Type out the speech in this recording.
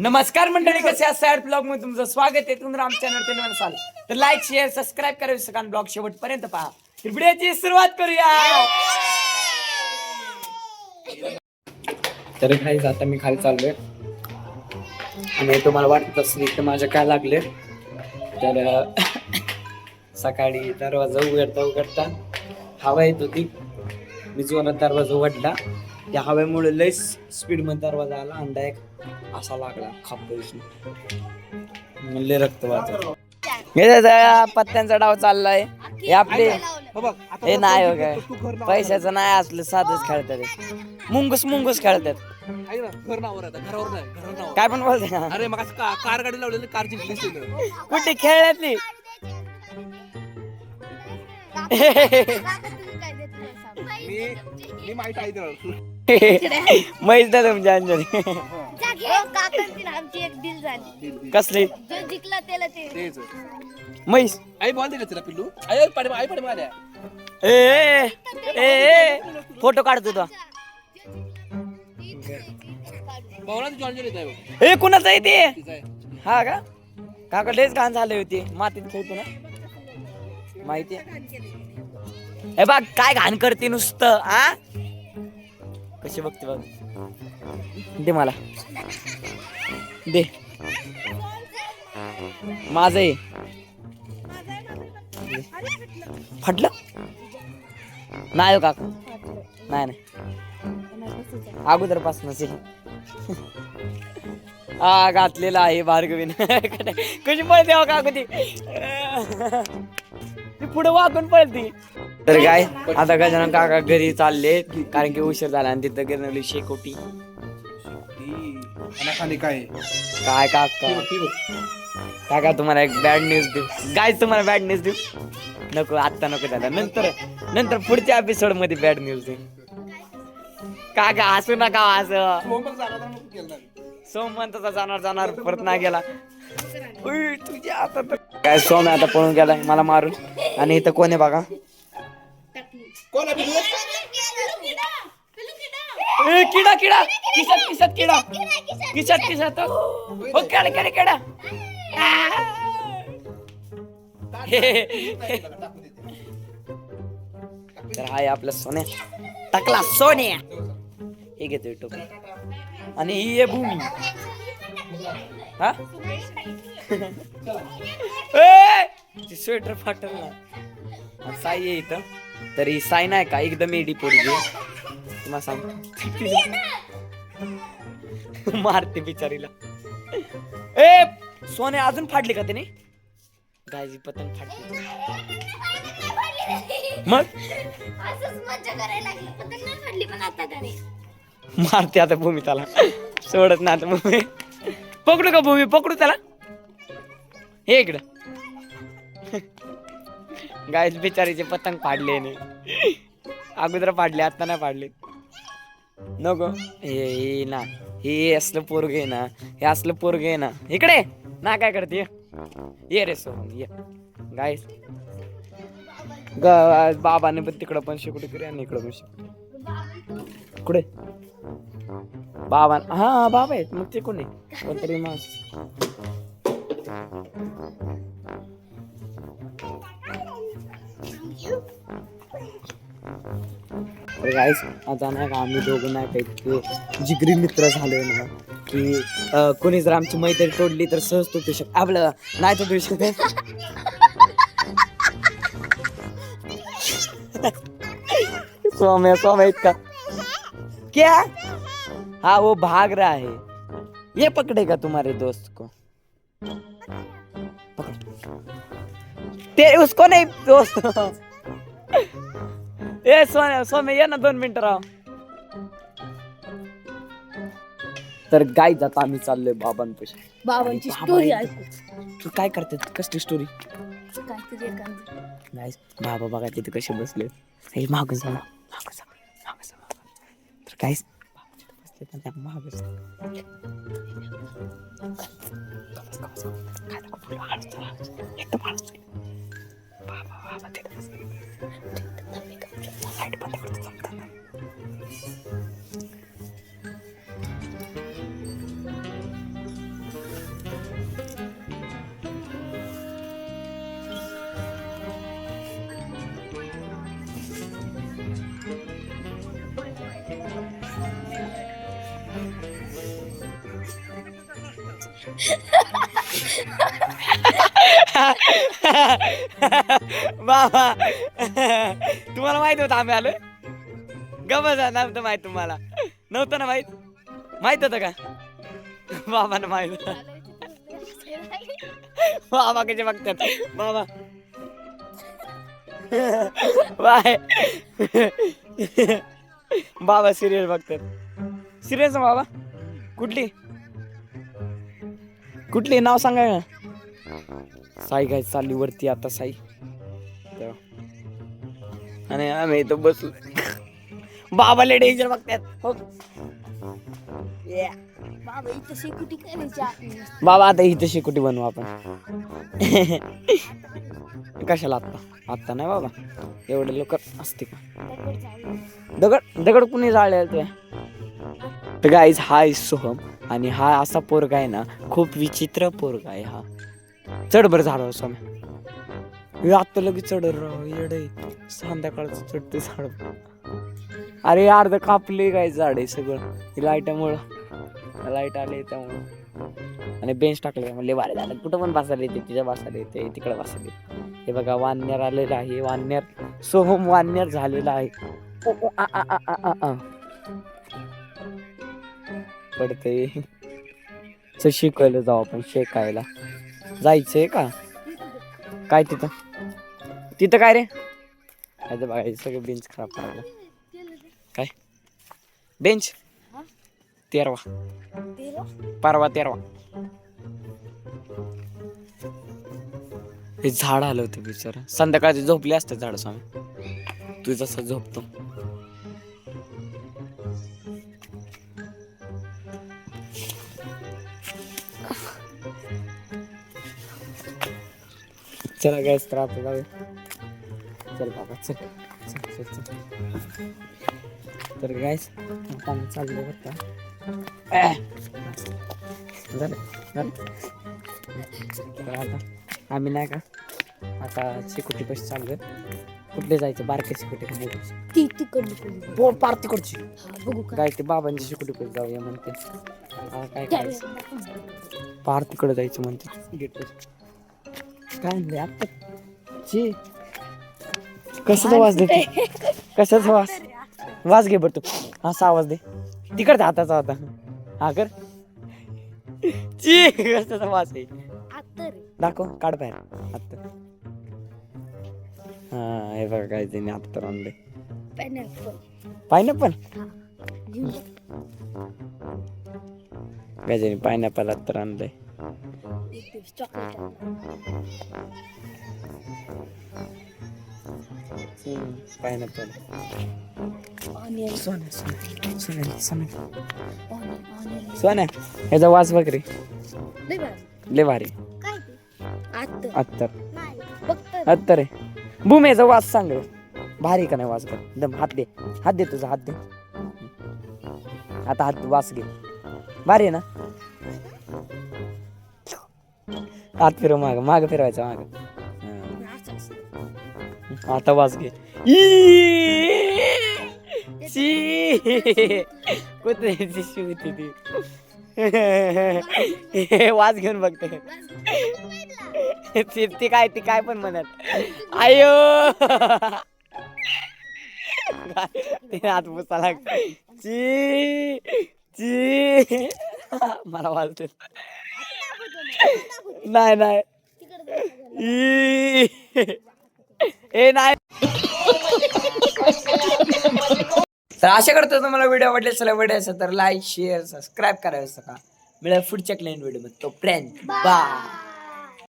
नमस्कार मंडळी, कसे आहात? सॅड ब्लॉग मध्ये तुमचं स्वागत आहे. तुम्ही आमच्या चॅनल नसाल तर लाईक शेअर सबस्क्राईब करा. विसकान ब्लॉग शेवटपर्यंत पहा. तर व्हिडिओची सुरुवात करूया. तर खाली आता मी खाली चाललोय आणि तुम्हाला वाटत असेल की माझ्या काय लागले. तर सकाळी दरवाजा उघडता हवा येत होती. मी जोरात दरवाजा उघडला. त्या हवेमुळे लय स्पीड मध्ये दरवाजा आला आणि डायरेक्ट असा लागला खापशी. लय रक्त वाहत. पत्त्यांचा डाव चाललाय. हे आपले हे नाही हो काय पैशाचं नाही असलं साधच खेळतात. मुंगूस खेळतात. काय पण बोलते. अरे मग कार गाडी लावलेली कार जिंकली कुठे खेळल्यातली. मी माहिती आहे म्हैस दादा तुमच्या अंजली कसली म्हैस आई बोलते का तिला पिल्लू आई पडे माऱ्या फोटो काढतो तो. भावना तुझी अंजली येत ए कुणाचं आहे ते? आहे हा का काका लयच घाण झाले होते. मातीत खेळतो ना माहिती. हे बघ काय घाण करते नुसतं. आ कशी बघते बघ. दे मला दे माझ आहे. फाटलं नाही हो काका. नाही अगोदर पासूनच हा घातलेला आहे भार्गवीन. कशी पळते हो काकू ती पुढे वाकून पळते. तर काय आता गजानन काका घरी चालले कारण की उशीर झाला आणि तिथं गिरवली शेकोटी. खाली काय काय काका काका तुम्हाला एक बॅड न्यूज देऊ. काय तुम्हाला बॅड न्यूज देऊ नको आत्ता नको झाला. नंतर पुढच्या एपिसोड मध्ये बॅड न्यूज देऊ. काका हसू नका असं. सोमवंतचा जाणार परत नाही गेला. तुझ्या आता तर काय सोम आता पळून गेलाय मला मारून. आणि इथं कोण आहे बघा. किडा किशात किडा हो केडा तर हाय आपला सोन्या टाकला. सोन्या हे घेतोय टोपी आणि ही आहे भूमी. हा स्वेटर फाटल ना. साई आहे इथं. तर ही साई नाही का एकदम एडी पोरगी तुम्हाला सांग. मारते बिचारीला. ए सोने अजून फाडली का त्याने. गायची पतंग फाटली मग मारते आता भूमी त्याला. सोडत ना आता भूमी. पकडू का भूमी पकडू त्याला. हे इकडं गायच बिचारीचे पतंग फाडले नाही. अगोदर फाडले आता नाही फाडले. नको हे ना हे असलं पोरग आहे ना. हे असलं पोरग आहे ना. इकडे ना काय करते ये रे सोहन ये. गायस बाबाने पण तिकडं पण शेकुटी करी आणि इकडं पण शेकुटी. कुठे बाबा. हा बाबा आहेत मग ते कोणी कोणतरी मास. गाईस आता नाही का आम्ही दोघं नाही का इतके जिगरी मित्र झालोय ना की कोणी जर आमची मैत्री तोडली तर सहज तुटू शकत. आपलं नाही तुटू शकत. सोम्या इतका क्या. हाँ वो भाग रहा है. ये पकड़ेगा तुम्हारे दोस्त को. ते उसको नहीं दोस्त. ए सोम्या ये ना 2 मिनिटं राव. तर गाय जाता आम्ही चाललोय बाबांपाशी. बाबांची स्टोरी ऐकू. तू काय करते कसली स्टोरी. काहीतरी एखादी गाईस बाबा बघा तिथे कसे बसले. हे मागं जा. तर गाईस बसले पण त्या मागं एकदम बाबा तिथे बसले. लाईट बंद करतो. बाबा तुम्हाला माहित होतं आम्ही आलोय गमत नव्हतं माहित तुम्हाला नव्हतं ना माहित होतं का बाबांना माहित होतं. बाबा कसे बघतात बाबा बाय बाबा सिरियल बघतात सिरियल बाबा कुठली नाव सांगा ना. साई काय चालली वरती आता साई आणि आम्ही इथं बसलो बाबाला डेंजर बघतात हो. बाबा इथं शेकुटी करायची आपली. बाबा आता इथं शेकुटी बनवू आपण कशाला आत्ता नाही बाबा एवढे लोक असते का दगड कुणी जाळले ते. तर गाईज हा आहे सोहम आणि हा असा पोरगा आहे ना खूप विचित्र पोरगा आहे हा. चढ बरं झाड सोम्या आत्ता लगेच चढ येड संध्याकाळचं चढते झाड. अरे अर्ध कापले काय झाड आहे सगळं लाईटामुळं लाईट आले त्यामुळं आणि बेंच टाकले म्हणले भारी झालं कुठं पण बसायला येते तिच्या बसायला येते तिकडे बसायला येते. हे बघा वानर आलेलं आहे वानर सोहम वानर झालेला आहे. पडते शिकवायला जाऊ आपण शेकायला जायचंय का काय तिथं काय रे आता बघायचं सगळं बेंच खराब करायला काय बेंच 13वा परवा 13वा हे झाड आलं होतं बिचारा संध्याकाळचे झोपले असते झाड स्वामी तू जसं झोपतो. चला गॅस तर आता जाऊ चल बाबा चल तर गॅस काम चाललं बरं का झालं तर आता आम्ही नाही का आता शेकोटी पैसे चालू कुठले जायचं बारके शेकोटी ती तिकडली बोट पार तिकडची बघू काय ते बाबांची शेकोटी पैसे जाऊया म्हणते काय करायचं पार तिकडे जायचं म्हणते गेट काय म्हणले आता ची कशाचा वास देते कशाचा वास घे बरं तू असा आवाज दे तिकडचा हाताचा होता हा कर ची कशाचा वास आहे दाखव काढ बाहेर आता हा हे बघा काय त्याने आता आणले पायनॅपल काय पायनॅपल आता आणलंय पायनॅपल सोन्या ह्याचा वास बघ रे लय भारी अत्तर बुम याचा वास सांग भारी का नाही वास बघ एकदम हात दे तुझा हात दे आता हात वास घे भारी आहे ना हात फिरव माग फिरवायचा माग आता वास घे कुत्र्याची शिवती ती वास घेऊन बघते ती काय पण म्हणत आयो ते हात पुसा लाग ची मला वाजते नाही ए नाही तर आशा करतो तुम्हाला व्हिडिओ आवडले असेल तर लाईक शेअर सबस्क्राईब करायचं का मिळेल पुढच्या क्लायंट व्हिडिओ मध्ये तो फ्रेंड बाय.